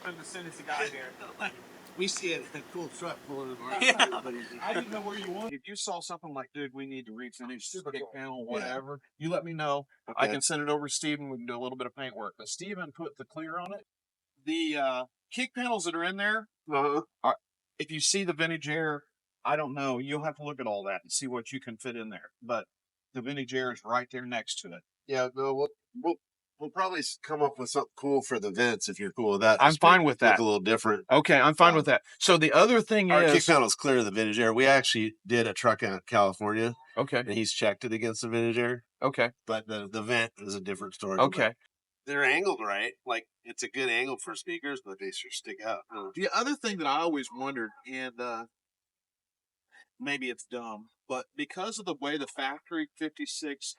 pumping as soon as he got here. We see it in a cool truck pulling it around. Yeah. I didn't know where you wanted. If you saw something like, dude, we need to refinish the kick panel, whatever, you let me know. Okay. I can send it over to Steven. We can do a little bit of paint work. But Steven put the clear on it. The kick panels that are in there, are, if you see the vintage air, I don't know. You'll have to look at all that and see what you can fit in there. But the vintage air is right there next to it. Yeah, no, we'll probably come up with something cool for the vents if you're cool with that. I'm fine with that. Look a little different. Okay, I'm fine with that. So the other thing our is, kick panel's clear of the vintage air. We actually did a truck in California. Okay. And he's checked it against the vintage air. Okay. But the vent is a different story. Okay. They're angled right. Like, it's a good angle for speakers, but they sure stick out. The other thing that I always wondered, and maybe it's dumb, but because of the way the factory 56,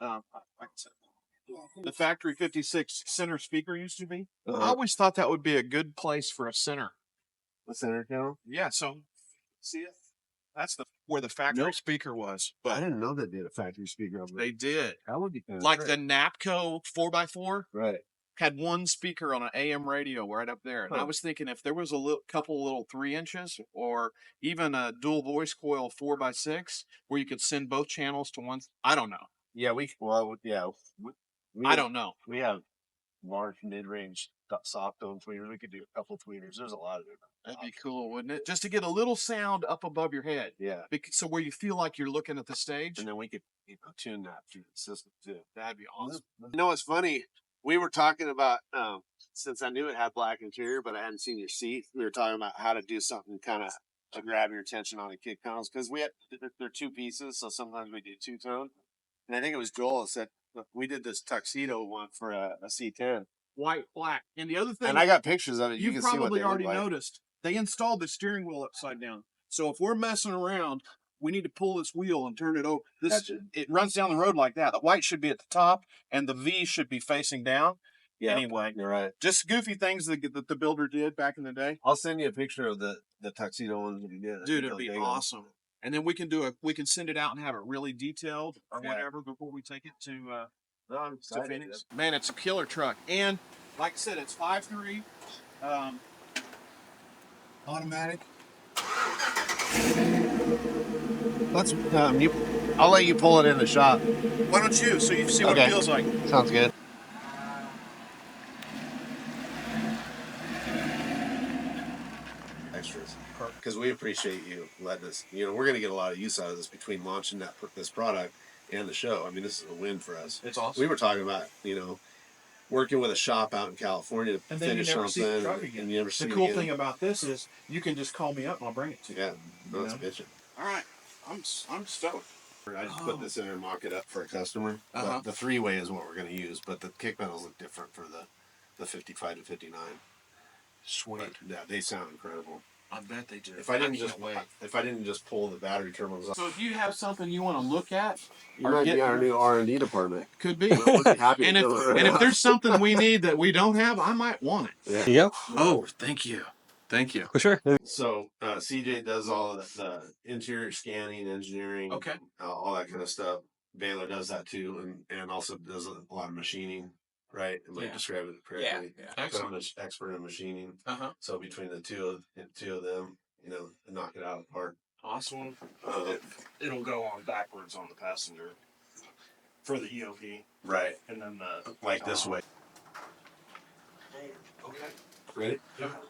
the factory 56 center speaker used to be, I always thought that would be a good place for a center. The center channel? Yeah. So, see it? That's where the factory speaker was. But I didn't know they did a factory speaker. They did. That would be like the Napco 4x4. Right. Had one speaker on an AM radio right up there. And I was thinking if there was a couple little 3 inches or even a dual voice coil 4x6 where you could send both channels to one. I don't know. Yeah, I don't know. We have large mid-range soft tone tweeters. We could do a couple tweeters. There's a lot of it. That'd be cool, wouldn't it? Just to get a little sound up above your head. Yeah. So where you feel like you're looking at the stage. And then we could tune that through the system too. That'd be awesome. You know what's funny? We were talking about, since I knew it had black interior, but I hadn't seen your seat, we were talking about how to do something kind of to grab your attention on the kick panels. Because they're 2 pieces, so sometimes we do 2-tone. And I think it was Joel that said, look, we did this tuxedo one for a C10. White, black. And the other thing. And I got pictures of it. You can probably see what they already look like. noticed. They installed the steering wheel upside down. So if we're messing around, we need to pull this wheel and turn it over. It runs down the road like that. The white should be at the top, and the V should be facing down. Yeah, anyway, you're right. Just goofy things that the builder did back in the day. I'll send you a picture of the tuxedo one that he did. Dude, it'd be awesome. And then we can send it out and have it really detailed or whatever before we take it to Phoenix. Man, it's a killer truck. And like I said, it's 5.3 automatic. Let's I'll let you pull it in the shop. Why don't you, so you see what it feels like? Sounds good. Extras, because we appreciate you letting us. We're going to get a lot of use out of this between launching this product and the show. I mean, this is a win for us. It's awesome. We were talking about working with a shop out in California to finish something, and you never see the cool thing about this is you can just call me up and I'll bring it to you. Yeah, that's bitching. All right, I'm stoked. I just put this in there and mock it up for a customer. The 3-way is what we're going to use, but the kick pedals look different for the 55 to 59. Sweet. But, yeah, they sound incredible. I bet they do. If I didn't just pull the battery terminals off. So if you have something you want to look at, you might be our new R&D department. Could be. And if there's something we need that we don't have, I might want it. Yeah. Yep. Oh, thank you. Thank you. For sure. So CJ does all of the interior scanning, engineering, all that kind of stuff. Baylor does that too, and also does a lot of machining. Right, like describe it correctly. Yeah. Excellent. I'm an expert in machining. So between the two of them, knock it out of the park. Awesome. It'll go on backwards on the passenger for the EOP. Right, and then like this way. Okay. Ready? Yep.